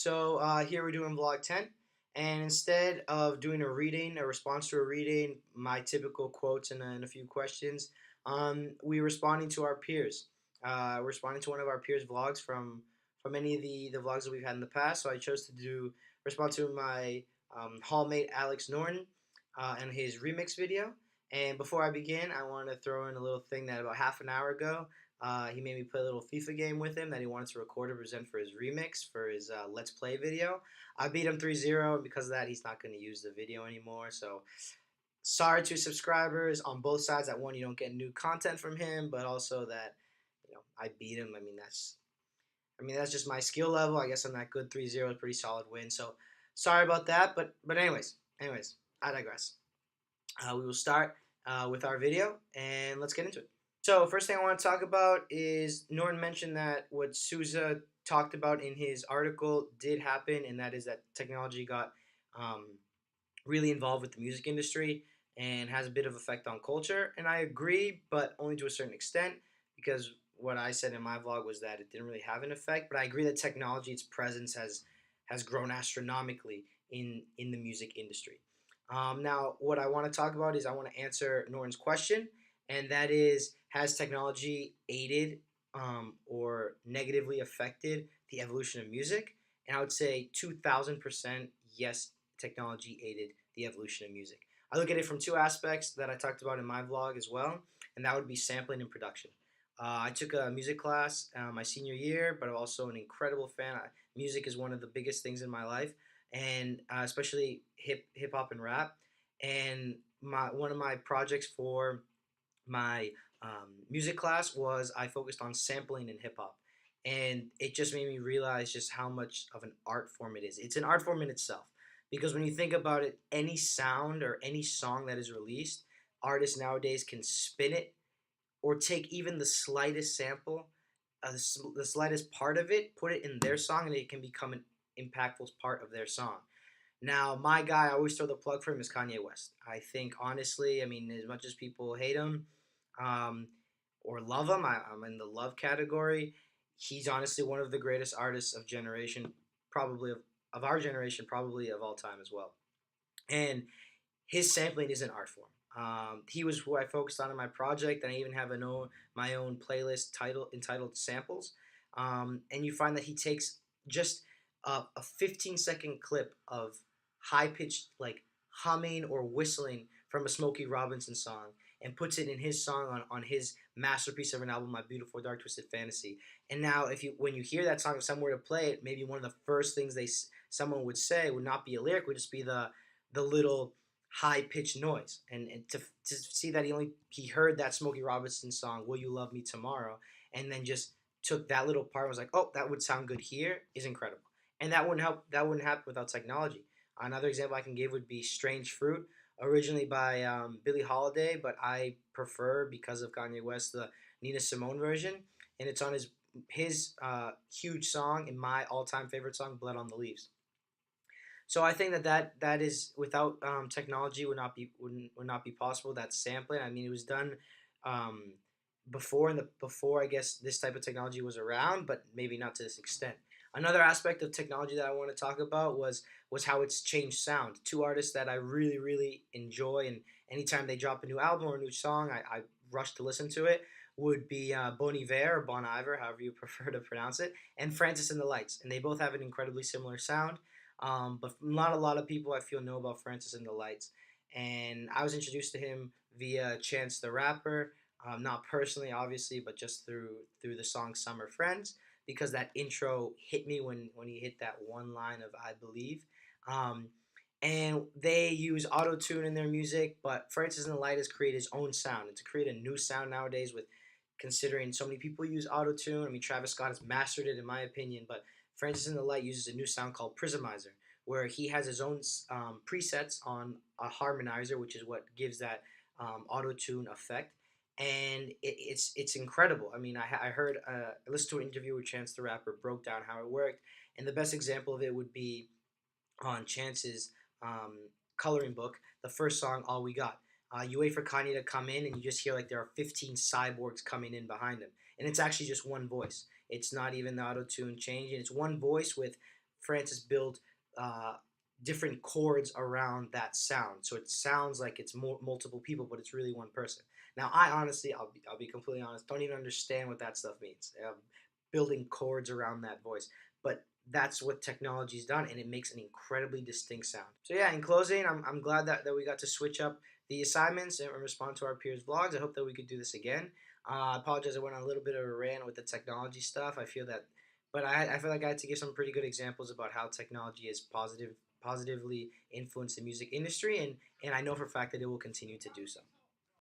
Here we're doing vlog 10, and instead of doing a response to a reading, my typical quotes and a few questions, we're responding to our peers. We're responding to one of our peers' vlogs from any of the vlogs that we've had in the past. So I chose to respond to my hallmate Alex Norton and his remix video. And before I begin, I want to throw in a little thing that about half an hour ago he made me play a little FIFA game with him that he wanted to record and present for his remix, for his Let's Play video. I beat him 3-0, and because of that, he's not going to use the video anymore. So, sorry to subscribers on both sides. That one, you don't get new content from him, but also that, I beat him. That's just my skill level. I guess I'm not good. 3-0 is a pretty solid win. So, sorry about that. But anyways, I digress. We will start with our video, and let's get into it. So first thing I want to talk about is Norton mentioned that what Sousa talked about in his article did happen, and that is that technology got um, really involved with the music industry and has a bit of effect on culture. And I agree, but only to a certain extent, because what I said in my vlog was that it didn't really have an effect. But I agree that technology, its presence has grown astronomically in the music industry. Now, what I want to talk about is I want to answer Norton's question, and that is, has technology aided or negatively affected the evolution of music? And I would say 2,000% yes, technology aided the evolution of music. I look at it from two aspects that I talked about in my vlog as well, and that would be sampling and production. I took a music class my senior year, but I'm also an incredible fan. Music is one of the biggest things in my life, and especially hip hop and rap. And one of my projects for my music class was I focused on sampling in hip hop, and it just made me realize just how much of an art form it is. It's an art form in itself, because when you think about it, any sound or any song that is released, artists nowadays can spin it or take even the slightest sample, the slightest part of it, put it in their song, and it can become an impactful part of their song. Now, my guy, I always throw the plug for him, is Kanye West. I think, honestly, as much as people hate him um, or love him, I'm in the love category. He's honestly one of the greatest artists of generation, probably of our generation, probably of all time as well. And his sampling is an art form. He was who I focused on in my project, and I even have my own playlist entitled Samples. And you find that he takes just a 15-second clip of high pitched, like, humming or whistling from a Smokey Robinson song and puts it in his song on his masterpiece of an album, My Beautiful Dark Twisted Fantasy. And now, when you hear that song, if someone were to play it, maybe one of the first things someone would say would not be a lyric, would just be the little high pitched noise. And to see that he heard that Smokey Robinson song, Will You Love Me Tomorrow, and then just took that little part and was like, oh, that would sound good here, is incredible. And that wouldn't happen without technology. Another example I can give would be Strange Fruit, originally by Billie Holiday, but I prefer, because of Kanye West, the Nina Simone version, and it's on his huge song and my all-time favorite song, Blood on the Leaves. So I think that is, without technology, would not be possible. That sampling. It was done um, before I guess this type of technology was around, but maybe not to this extent. Another aspect of technology that I want to talk about was how it's changed sound. Two artists that I really enjoy, and anytime they drop a new album or a new song, I rush to listen to it. Would be Bon Iver, or Bon Iver, however you prefer to pronounce it, and Francis and the Lights, and they both have an incredibly similar sound. But not a lot of people, I feel, know about Francis and the Lights. And I was introduced to him via Chance the Rapper, not personally, obviously, but just through the song Summer Friends, because that intro hit me when he hit that one line of I Believe. Um, and they use auto tune in their music, but Francis and the Light has created his own sound. And to create a new sound nowadays, with considering so many people use auto tune, Travis Scott has mastered it, in my opinion, but Francis and the Light uses a new sound called Prismizer, where he has his own presets on a harmonizer, which is what gives that auto tune effect. And it's incredible. I heard I listened to an interview with Chance the Rapper, broke down how it worked, and the best example of it would be on Chance's coloring book, the first song, All We Got. You wait for Kanye to come in, and you just hear like there are 15 cyborgs coming in behind him, and it's actually just one voice. It's not even the auto tune changing. It's one voice with Francis build uh, different chords around that sound, so it sounds like it's multiple people, but it's really one person. Now, I honestly, I'll be completely honest, don't even understand what that stuff means. Building chords around that voice, but that's what technology's done, and it makes an incredibly distinct sound. So yeah, in closing, I'm glad that we got to switch up the assignments and respond to our peers' vlogs. I hope that we could do this again. I apologize, I went on a little bit of a rant with the technology stuff. I feel that, but I feel like I had to give some pretty good examples about how technology is positively influenced the music industry, and I know for a fact that it will continue to do so.